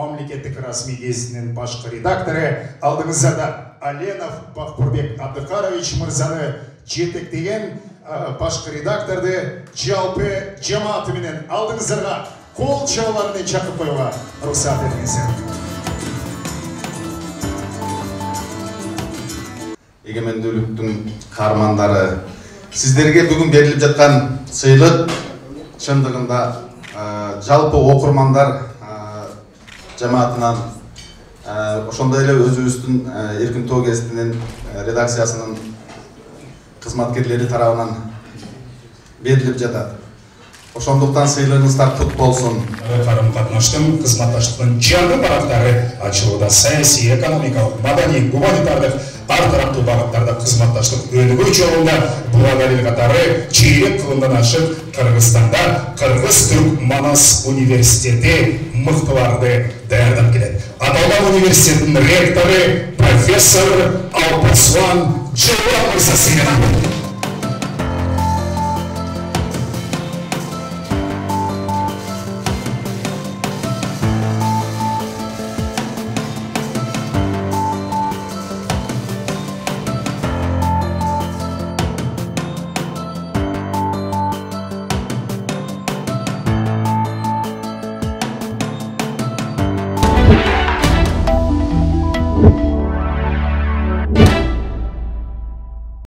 мамлекеттік расми газетінің башқы редакторы, алдыңызда Аленов Бақбұрбек Абдықарович мырзаны жетектеген башқы редакторды жалпы жамаатыменен алдыңыздарға қол жауларымен шақырып қоюға рұқсат етіңіздер. Егеменділіктің қармандары, сіздерге бүгін беріліп жатқан сыйлық шындығында жалпы оқырмандар жамаатынан ошондой эле өзүбүздүн Эркин Тоо газетинин редакциясынын кызматкерлери тарабынан берилип жатат. Ошондуктан сыйлыгыңыздар кут болсун. Карым-катнаштын, кызматташтыктын жаңы барактары ачылууда саясий, экономикалык, маданий, гуманитардык ар тараптуу багыттарда кызматташтык өнүгүү жолунда буга далил катары чейрек кылымдан ашык Кыргызстанда Кыргыз-Түрк Манас университети мыктыларды даярдап келет. Аталган университеттин ректору профессор Алпасуан Жолдон мырза.